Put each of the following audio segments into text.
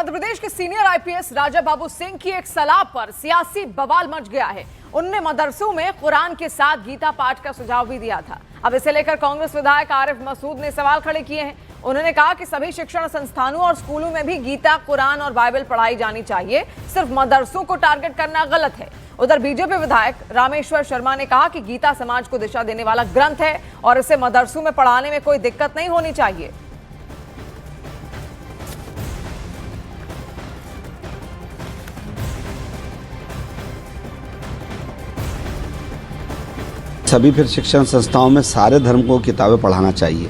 मध्य प्रदेश के senior IPS Raja Babu Singh की एक सलाह पर सियासी बवाल मच गया है। उन्होंने मदरसों में कुरान के साथ गीता पाठ का सुझाव भी दिया था। अब इसे लेकर कांग्रेस विधायक आरिफ मसूद ने सवाल खड़े किए हैं। उन्होंने कहा कि सभी शिक्षण संस्थानों और स्कूलों में भी गीता, कुरान और बाइबल पढ़ाई जानी चाहिए, सिर्फ मदरसों को टारगेट करना गलत है। उधर बीजेपी विधायक रामेश्वर शर्मा ने कहा कि गीता समाज को दिशा देने वाला ग्रंथ है और इसे मदरसों में पढ़ाने में कोई दिक्कत नहीं होनी चाहिए। सभी फिर शिक्षण संस्थाओं में सारे धर्म को किताबें पढ़ाना चाहिए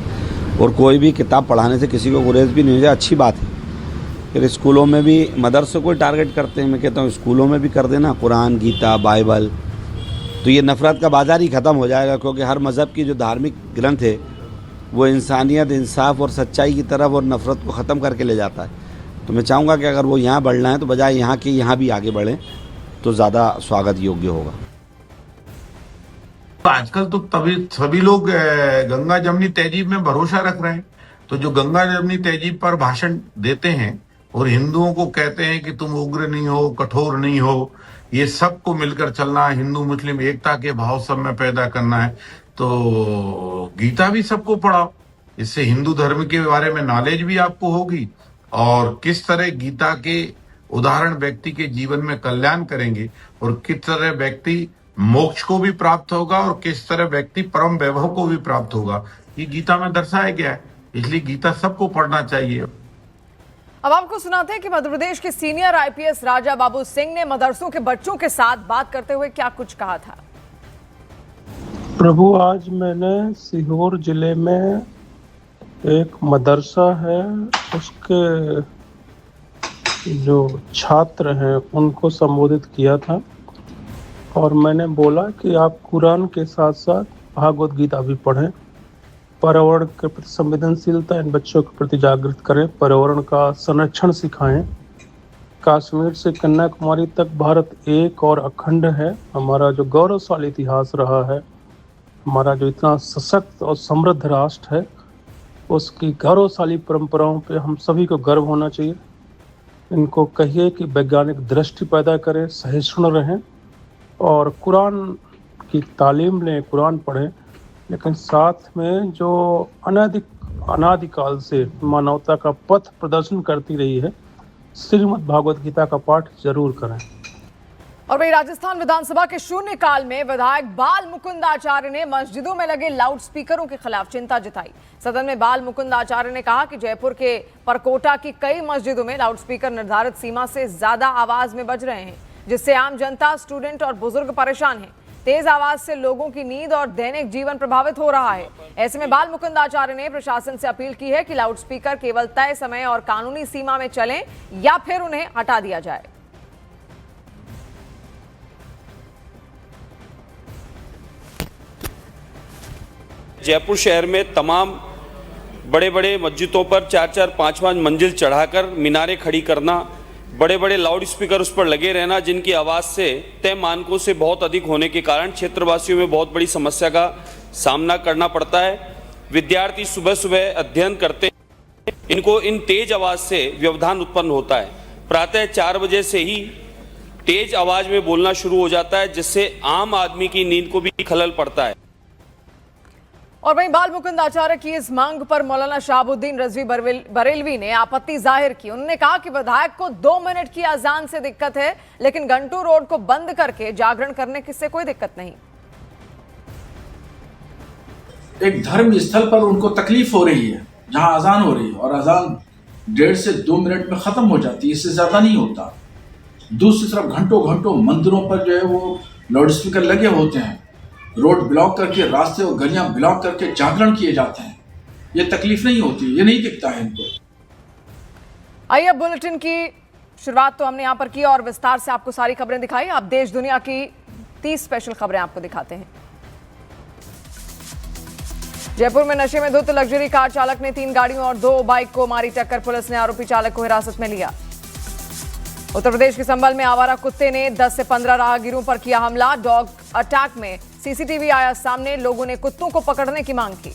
और कोई भी किताब पढ़ाने से किसी को गुरेज भी नहीं हो जाए, अच्छी बात है। फिर स्कूलों में भी मदरसों को टारगेट करते हैं। मैं कहता हूँ स्कूलों में भी कर देना कुरान, गीता, बाइबल, तो ये नफ़रत का बाजार ही ख़त्म हो जाएगा। क्योंकि हर मज़हब की जो धार्मिक ग्रंथ है वो इंसानियत, इंसाफ और सच्चाई की तरफ और नफ़रत को ख़त्म करके ले जाता है। तो मैं चाहूँगा कि अगर वो यहाँ बढ़ना है तो बजाय यहाँ के यहाँ भी आगे बढ़ें तो ज़्यादा स्वागत योग्य होगा। आजकल तो तभी सभी लोग गंगा जमनी तहजीब में भरोसा रख रहे हैं। तो जो गंगा जमनी तहजीब पर भाषण देते हैं और हिंदुओं को कहते हैं कि तुम उग्र नहीं हो, कठोर नहीं हो, ये सबको मिलकर चलना है, हिंदू मुस्लिम एकता के भाव सब में पैदा करना है, तो गीता भी सबको पढ़ाओ। इससे हिंदू धर्म के बारे में नॉलेज भी आपको होगी और किस तरह गीता के उदाहरण व्यक्ति के जीवन में कल्याण करेंगे और किस तरह व्यक्ति मोक्ष को भी प्राप्त होगा और किस तरह व्यक्ति परम वैभव को भी प्राप्त होगा, ये गीता में दर्शाया गया है। इसलिए गीता सबको पढ़ना चाहिए। अब आपको सुनाते हैं कि मध्य प्रदेश के सीनियर आईपीएस राजा बाबू सिंह ने मदरसों के बच्चों के साथ बात करते हुए क्या कुछ कहा था। प्रभु, आज मैंने सीहोर जिले में एक मदरसा है, उसके जो छात्र हैं उनको संबोधित किया था और मैंने बोला कि आप कुरान के साथ साथ भागवत गीता भी पढ़ें, पर्यावरण के प्रति संवेदनशीलता इन बच्चों के प्रति जागृत करें, पर्यावरण का संरक्षण सिखाएं। कश्मीर से कन्याकुमारी तक भारत एक और अखंड है। हमारा जो गौरवशाली इतिहास रहा है, हमारा जो इतना सशक्त और समृद्ध राष्ट्र है, उसकी गौरवशाली परंपराओं पे हम सभी को गर्व होना चाहिए। इनको कहिए कि वैज्ञानिक दृष्टि पैदा करें, सहिष्णु रहें और कुरान की तालीम लें, कुरान पढ़ें, लेकिन साथ में जो अनादिकाल से मानवता का पथ प्रदर्शन करती रही है, श्रीमद् भागवत गीता का पाठ जरूर करें। और वही राजस्थान विधानसभा के शून्यकाल में विधायक बाल मुकुंद आचार्य ने मस्जिदों में लगे लाउड स्पीकरों के खिलाफ चिंता जताई। सदन में बाल मुकुंद आचार्य ने कहा कि जयपुर के परकोटा की कई मस्जिदों में लाउड स्पीकर निर्धारित सीमा से ज्यादा आवाज में बज रहे हैं, जिससे आम जनता, स्टूडेंट और बुजुर्ग परेशान हैं। तेज आवाज से लोगों की नींद और दैनिक जीवन प्रभावित हो रहा है। ऐसे में बाल मुकुंद आचार्य ने प्रशासन से अपील की है कि लाउड स्पीकर केवल तय समय और कानूनी सीमा में चलें या फिर उन्हें हटा दिया जाए। जयपुर शहर में तमाम बड़े बड़े मस्जिदों पर 4-4, 5-5 मंजिल चढ़ाकर मीनारें खड़ी करना, बड़े बड़े लाउड स्पीकर उस पर लगे रहना, जिनकी आवाज़ से तय मानकों से बहुत अधिक होने के कारण क्षेत्रवासियों में बहुत बड़ी समस्या का सामना करना पड़ता है। विद्यार्थी सुबह सुबह अध्ययन करते हैं, इनको इन तेज आवाज़ से व्यवधान उत्पन्न होता है। प्रातः 4 बजे से ही तेज आवाज़ में बोलना शुरू हो जाता है, जिससे आम आदमी की नींद को भी खलल पड़ता है। और वहीं बाल मुकुंद आचार्य की इस मांग पर मौलाना शहाबुद्दीन रजवी बरेलवी ने आपत्ति जाहिर की। उन्होंने कहा कि विधायक को 2 मिनट की अजान से दिक्कत है, लेकिन घंटू रोड को बंद करके जागरण करने से कोई दिक्कत नहीं। एक धर्म स्थल पर उनको तकलीफ हो रही है, जहां अजान हो रही है और अजान 1.5 से 2 मिनट में खत्म हो जाती है, इससे ज्यादा नहीं होता। दूसरी तरफ घंटों घंटों मंदिरों पर जो है वो लाउड स्पीकर लगे होते हैं, रोड ब्लॉक करके, रास्ते और गलियां ब्लॉक करके जागरण किए जाते हैं। ये तकलीफ नहीं होती, ये नहीं दिखता है इनको। आइए अब बुलेटिन की शुरुआत तो हमने यहाँ पर की और विस्तार से आपको सारी खबरें दिखाई। अब देश दुनिया की 30 स्पेशल खबरें आपको दिखाते हैं। जयपुर में नशे में धुत लग्जरी कार चालक ने 3 गाड़ियों और 2 बाइक को मारी टक्कर। पुलिस ने आरोपी चालक को हिरासत में लिया। उत्तर प्रदेश के संभल में आवारा कुत्ते ने 10 से 15 राहगीरों पर किया हमला। डॉग अटैक में सीसीटीवी आया सामने, लोगों ने कुत्तों को पकड़ने की मांग की।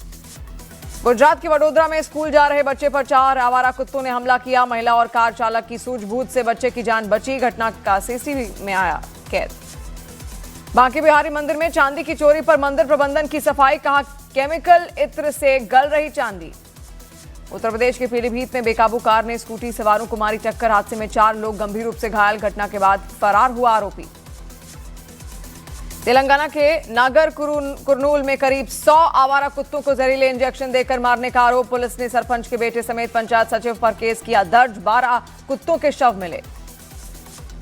गुजरात के वडोदरा में स्कूल जा रहे बच्चे पर 4 आवारा कुत्तों ने हमला किया। महिला और कार चालक की सूझबूझ से बच्चे की जान बची। घटना का सीसीटीवी में आया कैद। बांके बिहारी मंदिर में चांदी की चोरी पर मंदिर प्रबंधन की सफाई। कहा केमिकल इत्र से गल रही चांदी। उत्तर प्रदेश के पीलीभीत में बेकाबू कार ने स्कूटी सवारों को मारी टक्कर। हादसे में 4 लोग गंभीर रूप से घायल। घटना के बाद फरार हुआ आरोपी। तेलंगाना के नागर कुरनूल में करीब 100 आवारा कुत्तों को जहरीले इंजेक्शन देकर मारने का आरोप। पुलिस ने सरपंच के बेटे समेत पंचायत सचिव पर केस किया दर्ज। 12 कुत्तों के शव मिले।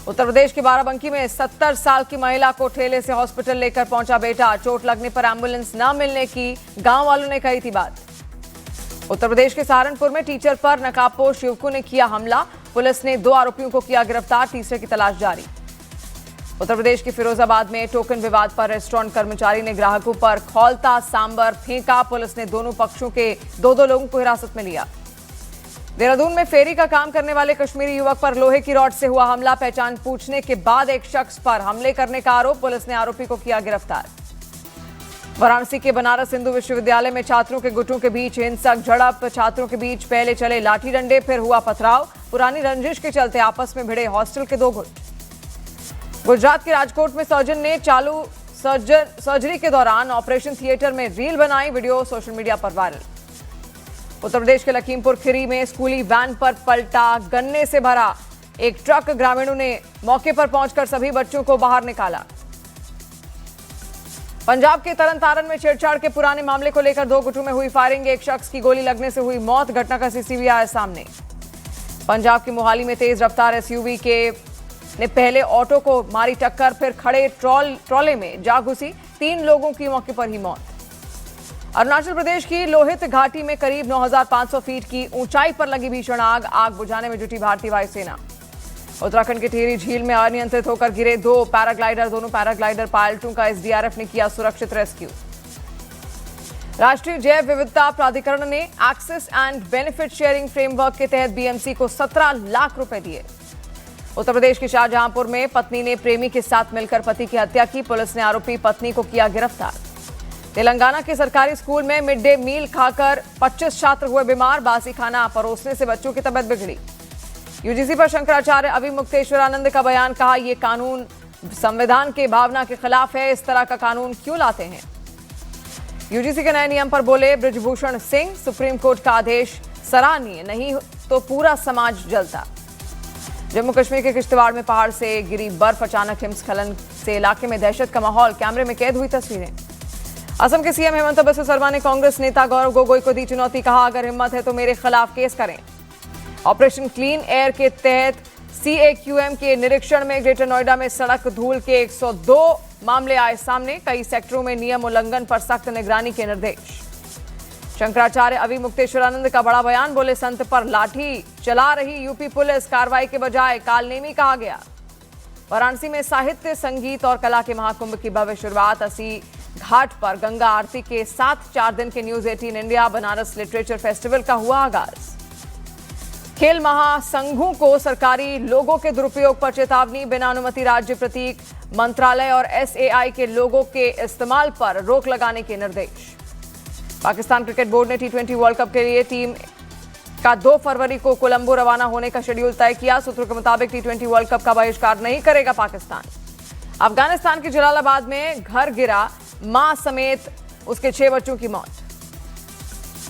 उत्तर प्रदेश के बाराबंकी में 70 साल की महिला को ठेले से हॉस्पिटल लेकर पहुंचा बेटा। चोट लगने पर एम्बुलेंस न मिलने की गांव वालों ने कही थी बात। उत्तर प्रदेश के सहारनपुर में टीचर पर नकाबपोश युवकों ने किया हमला। पुलिस ने 2 आरोपियों को किया गिरफ्तार। तीसरे की तलाश जारी। उत्तर प्रदेश के फिरोजाबाद में टोकन विवाद पर रेस्टोरेंट कर्मचारी ने ग्राहकों पर खौलता सांबर फेंका। पुलिस ने दोनों पक्षों के 2-2 लोगों को हिरासत में लिया। देहरादून में फेरी का काम करने वाले कश्मीरी युवक पर लोहे की रॉड से हुआ हमला। पहचान पूछने के बाद एक शख्स पर हमले करने का आरोप। पुलिस ने आरोपी को किया गिरफ्तार। वाराणसी के बनारस हिंदू विश्वविद्यालय में छात्रों के गुटों के बीच हिंसक झड़प। छात्रों के बीच पहले चले लाठी डंडे, फिर हुआ पथराव। पुरानी रंजिश के चलते आपस में भिड़े हॉस्टल के 2 गुट। गुजरात के राजकोट में सर्जन ने चालू सर्जरी के दौरान ऑपरेशन थिएटर में रील बनाई। वीडियो सोशल मीडिया पर वायरल। उत्तर प्रदेश के लखीमपुर खीरी में स्कूली वैन पर पलटा गन्ने से भरा एक ट्रक। ग्रामीणों ने मौके पर पहुंचकर सभी बच्चों को बाहर निकाला। पंजाब के तरनतारन में छेड़छाड़ के पुराने मामले को लेकर 2 गुटों में हुई फायरिंग। एक शख्स की गोली लगने से हुई मौत। घटना का सीसीटीवी आया सामने। पंजाब के मोहाली में तेज रफ्तार एसयूवी ने पहले ऑटो को मारी टक्कर, फिर खड़े ट्रॉले में जा घुसी। 3 लोगों की मौके पर ही मौत। अरुणाचल प्रदेश की लोहित घाटी में करीब 9,500 फीट की ऊंचाई पर लगी भीषण आग बुझाने में जुटी भारतीय वायुसेना। उत्तराखंड के टिहरी झील में अनियंत्रित होकर गिरे 2 पैराग्लाइडर। दोनों पैराग्लाइडर पायलटों का एसडीआरएफ ने किया सुरक्षित रेस्क्यू। राष्ट्रीय जैव विविधता प्राधिकरण ने access and benefit sharing framework के तहत बीएमसी को 17 लाख रुपए दिए। उत्तर प्रदेश के शाहजहांपुर में पत्नी ने प्रेमी के साथ मिलकर पति की हत्या की। पुलिस ने आरोपी पत्नी को किया गिरफ्तार। तेलंगाना के सरकारी स्कूल में मिड डे मील खाकर 25 छात्र हुए बीमार। बासी खाना परोसने से बच्चों की तबीयत बिगड़ी। यूजीसी पर शंकराचार्य अविमुक्तेश्वरानंद का बयान। कहा यह कानून संविधान के भावना के खिलाफ है। इस तरह का कानून क्यों लाते हैं। यूजीसी के नए नियम पर बोले बृजभूषण सिंह। सुप्रीम कोर्ट का आदेश सराहनीय, नहीं तो पूरा समाज जलता। जम्मू कश्मीर के किश्तवाड़ में पहाड़ से गिरी बर्फ। अचानक हिमस्खलन से इलाके में दहशत का माहौल। कैमरे में कैद हुई तस्वीरें। असम के सीएम हेमंत बिस्वा शर्मा ने कांग्रेस नेता गौरव गोगोई को दी चुनौती। कहा अगर हिम्मत है तो मेरे खिलाफ केस करें। ऑपरेशन क्लीन एयर के तहत सीएक्यूएम के निरीक्षण में ग्रेटर नोएडा में सड़क धूल के 102 मामले आए सामने। कई सेक्टरों में नियम उल्लंघन पर सख्त निगरानी के निर्देश। शंकराचार्य अविमुक्तेश्वरानंद का बड़ा बयान। बोले संत पर लाठी चला रही यूपी पुलिस। कार्रवाई के बजाय कालनेमी कहा गया। वाराणसी में साहित्य, संगीत और कला के महाकुंभ की भव्य शुरुआत। अस्सी घाट पर गंगा आरती के साथ 4 दिन के news 18 India Banaras literature festival का हुआ आगाज। खेल महासंघों को सरकारी लोगों के दुरुपयोग पर चेतावनी। बिना अनुमति राज्य प्रतीक मंत्रालय और एसएआई के लोगों के इस्तेमाल पर रोक लगाने के निर्देश। पाकिस्तान क्रिकेट बोर्ड ने T20 वर्ल्ड कप के लिए टीम का 2 फरवरी को कोलंबो रवाना होने का शेड्यूल तय किया। सूत्रों के मुताबिक T20 वर्ल्ड कप का बहिष्कार नहीं करेगा पाकिस्तान। अफगानिस्तान के जलालाबाद में घर गिरा, मां समेत उसके 6 बच्चों की मौत।